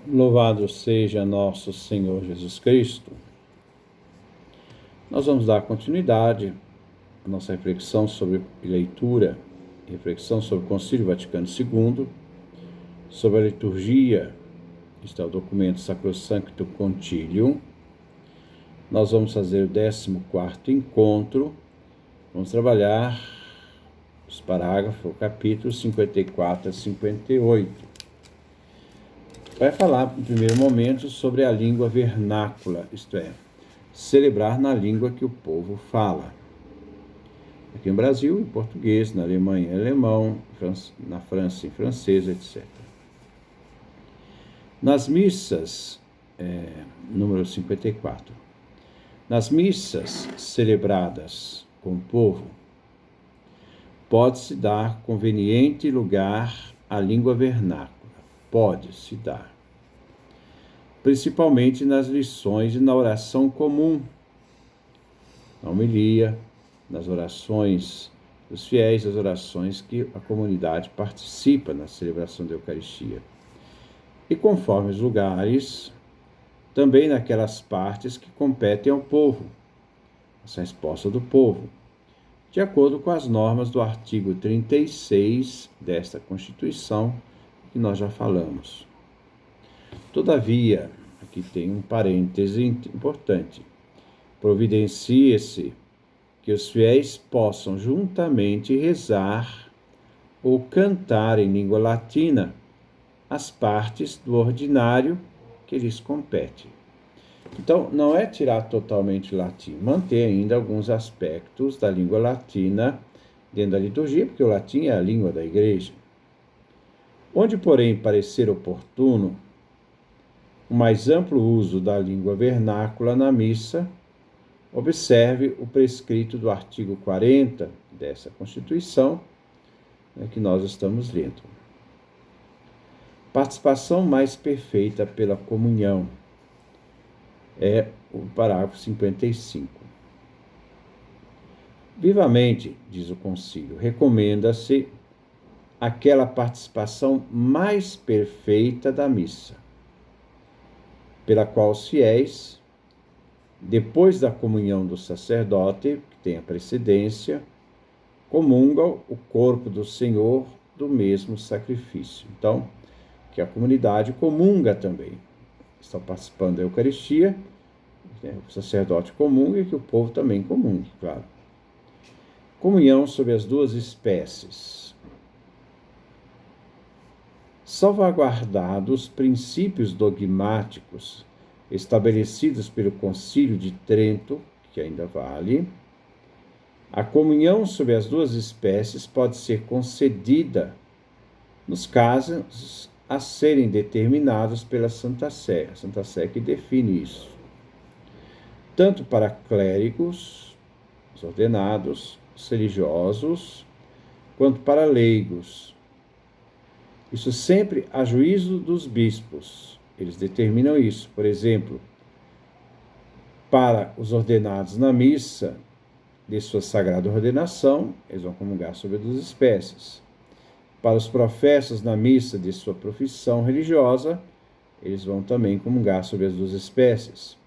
Louvado seja nosso Senhor Jesus Cristo. Nós vamos dar continuidade à nossa reflexão sobre leitura e reflexão sobre o Concílio Vaticano II, sobre a liturgia, está o documento Sacrosanctum Concilium. Nós vamos fazer o 14º encontro, vamos trabalhar os parágrafos, o capítulo 54 a 58. Vai falar, no primeiro momento, sobre a língua vernácula, isto é, celebrar na língua que o povo fala. Aqui no Brasil, em português, na Alemanha, em alemão, na França, em francês, etc. Nas missas, número 54, nas missas celebradas com o povo, pode-se dar conveniente lugar à língua vernácula. Pode-se dar. Principalmente nas lições e na oração comum, na homilia, nas orações dos fiéis, as orações que a comunidade participa na celebração da Eucaristia. E conforme os lugares, também naquelas partes que competem ao povo, essa resposta do povo, de acordo com as normas do artigo 36 desta Constituição, que nós já falamos. Todavia, aqui tem um parêntese importante, providencie-se que os fiéis possam juntamente rezar ou cantar em língua latina as partes do ordinário que lhes compete. Então, não é tirar totalmente o latim, manter ainda alguns aspectos da língua latina dentro da liturgia, porque o latim é a língua da igreja. Onde, porém, parecer oportuno o mais amplo uso da língua vernácula na missa, observe o prescrito do artigo 40 dessa Constituição, que nós estamos lendo. Participação mais perfeita pela comunhão. É o parágrafo 55. Vivamente, diz o concílio, recomenda-se aquela participação mais perfeita da missa, pela qual os fiéis, depois da comunhão do sacerdote, que tem a precedência, comungam o corpo do Senhor do mesmo sacrifício. Então, que a comunidade comunga também. Estão participando da Eucaristia, o sacerdote comunga e que o povo também comungue, claro. Comunhão sobre as duas espécies. Salvaguardados os princípios dogmáticos estabelecidos pelo Concílio de Trento, que ainda vale, a comunhão sobre as duas espécies pode ser concedida nos casos a serem determinados pela Santa Sé, a Santa Sé que define isso, tanto para clérigos, os ordenados, os religiosos, quanto para leigos. Isso sempre a juízo dos bispos. Eles determinam isso. Por exemplo, para os ordenados na missa de sua sagrada ordenação, eles vão comungar sobre as duas espécies. Para os professas na missa de sua profissão religiosa, eles vão também comungar sobre as duas espécies.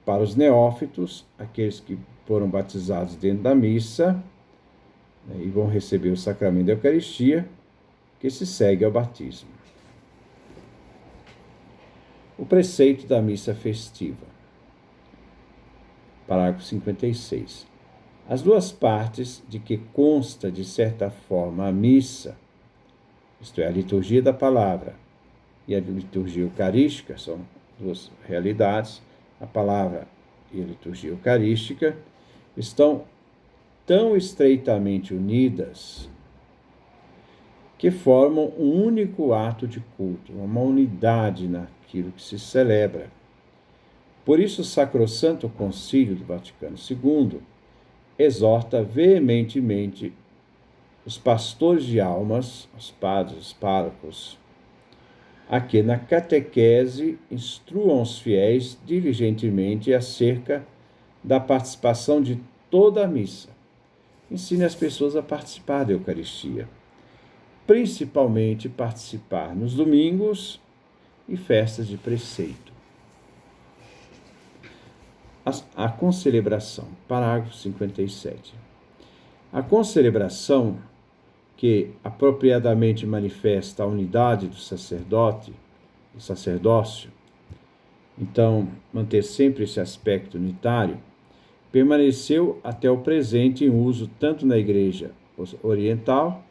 Para os neófitos, aqueles que foram batizados dentro da missa, e vão receber o sacramento da Eucaristia, que se segue ao batismo. O preceito da missa festiva. Parágrafo 56. As duas partes de que consta, de certa forma, a missa, isto é, a liturgia da palavra e a liturgia eucarística, são duas realidades, a palavra e a liturgia eucarística, estão tão estreitamente unidas que formam um único ato de culto, uma unidade naquilo que se celebra. Por isso, o Sacrosanto Concílio do Vaticano II exorta veementemente os pastores de almas, os padres, os párocos, a que na catequese instruam os fiéis diligentemente acerca da participação de toda a missa. Ensine as pessoas a participar da Eucaristia, principalmente participar nos domingos e festas de preceito. A concelebração, parágrafo 57. A concelebração, que apropriadamente manifesta a unidade do sacerdócio, então manter sempre esse aspecto unitário, permaneceu até o presente em uso tanto na Igreja Oriental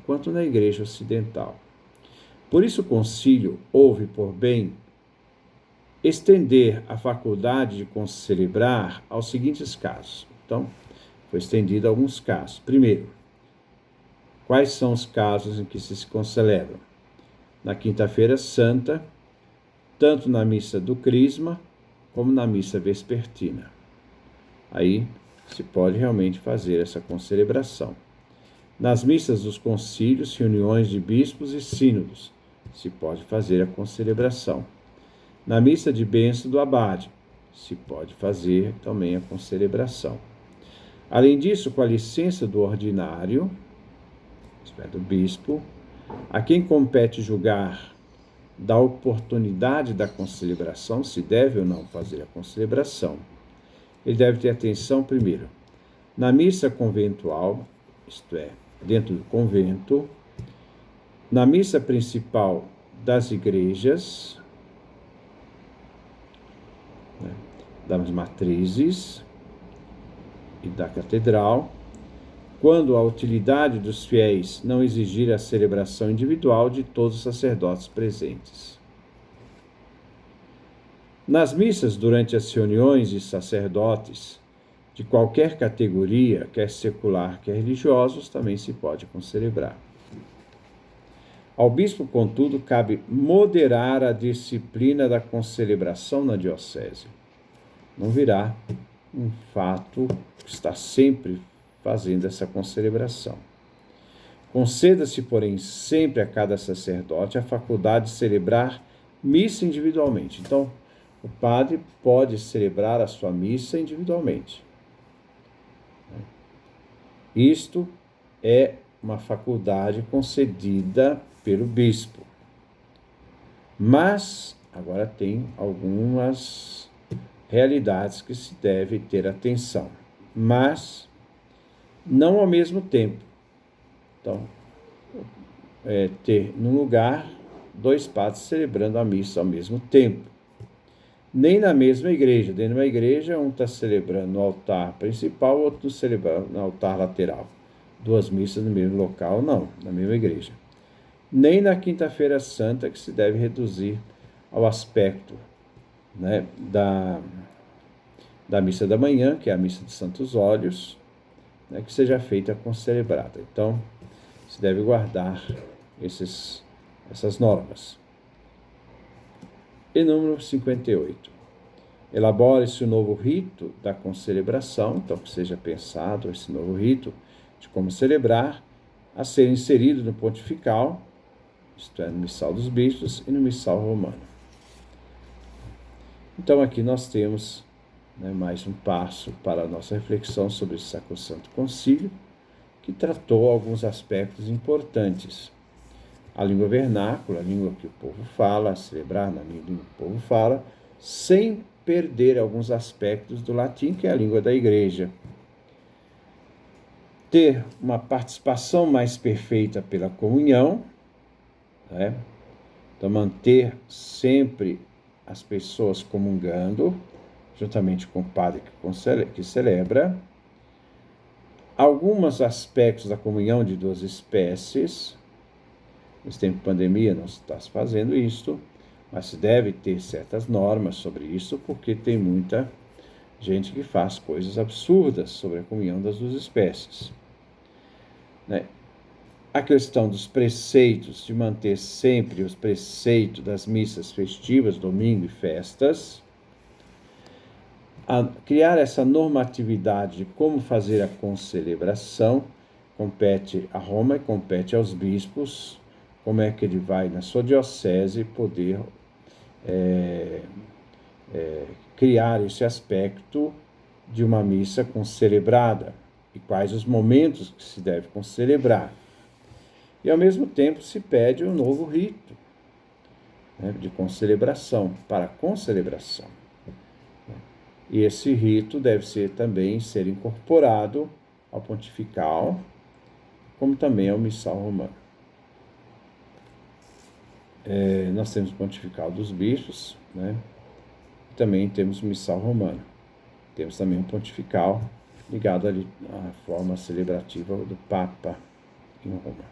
quanto na Igreja Ocidental. Por isso o concílio houve por bem estender a faculdade de concelebrar aos seguintes casos. Então, foi estendido a alguns casos. Primeiro, quais são os casos em que se concelebram? Na Quinta-feira Santa, tanto na missa do Crisma, como na missa vespertina. Aí se pode realmente fazer essa concelebração. Nas missas dos concílios, reuniões de bispos e sínodos, se pode fazer a concelebração. Na missa de bênção do abade, se pode fazer também a concelebração. Além disso, com a licença do ordinário, isto é, do bispo, a quem compete julgar da oportunidade da concelebração, se deve ou não fazer a concelebração, ele deve ter atenção primeiro na missa conventual, isto é, dentro do convento, na missa principal das igrejas, das matrizes e da catedral, quando a utilidade dos fiéis não exigir a celebração individual de todos os sacerdotes presentes. Nas missas, durante as reuniões de sacerdotes de qualquer categoria, quer secular, quer religiosos, também se pode concelebrar. Ao bispo, contudo, cabe moderar a disciplina da concelebração na diocese. Não virá um fato estar sempre fazendo essa concelebração. Conceda-se, porém, sempre a cada sacerdote a faculdade de celebrar missa individualmente. Então, o padre pode celebrar a sua missa individualmente. Isto é uma faculdade concedida pelo bispo. Mas, agora tem algumas realidades que se deve ter atenção. Mas, não ao mesmo tempo. Então, ter num lugar dois padres celebrando a missa ao mesmo tempo. Nem na mesma igreja. Dentro de uma igreja, um está celebrando no altar principal, o outro celebrando no altar lateral. Duas missas no mesmo local, não, na mesma igreja. Nem na Quinta-feira Santa, que se deve reduzir ao aspecto, né, da missa da manhã, que é a missa de Santos Óleos, né, que seja feita concelebrada. Então, se deve guardar essas normas. E número 58. Elabore-se o novo rito da concelebração, então que seja pensado esse novo rito de como celebrar, a ser inserido no pontifical, isto é, no missal dos bispos e no missal romano. Então aqui nós temos, né, mais um passo para a nossa reflexão sobre esse Sacrosanto Concílio, que tratou alguns aspectos importantes. A língua vernácula, a língua que o povo fala, celebrar na língua que o povo fala, sem perder alguns aspectos do latim, que é a língua da igreja. Ter uma participação mais perfeita pela comunhão, né? Então, manter sempre as pessoas comungando, juntamente com o padre que celebra. Alguns aspectos da comunhão de duas espécies. Nesse tempo de pandemia não se está fazendo isso, mas se deve ter certas normas sobre isso, porque tem muita gente que faz coisas absurdas sobre a comunhão das duas espécies. Né? A questão dos preceitos, de manter sempre os preceitos das missas festivas, domingo e festas, criar essa normatividade de como fazer a concelebração, compete a Roma e compete aos bispos, como é que ele vai, na sua diocese, poder criar esse aspecto de uma missa concelebrada e quais os momentos que se deve concelebrar. E, ao mesmo tempo, se pede um novo rito, né, de concelebração, para concelebração. E esse rito deve também ser incorporado ao pontifical, como também ao missal romano. Nós temos o pontifical dos bispos, né? Também temos o missal romano. Temos também o pontifical ligado à forma celebrativa do Papa em Roma.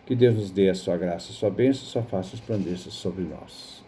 Que Deus nos dê a sua graça, a sua bênção, a sua face resplandeça sobre nós.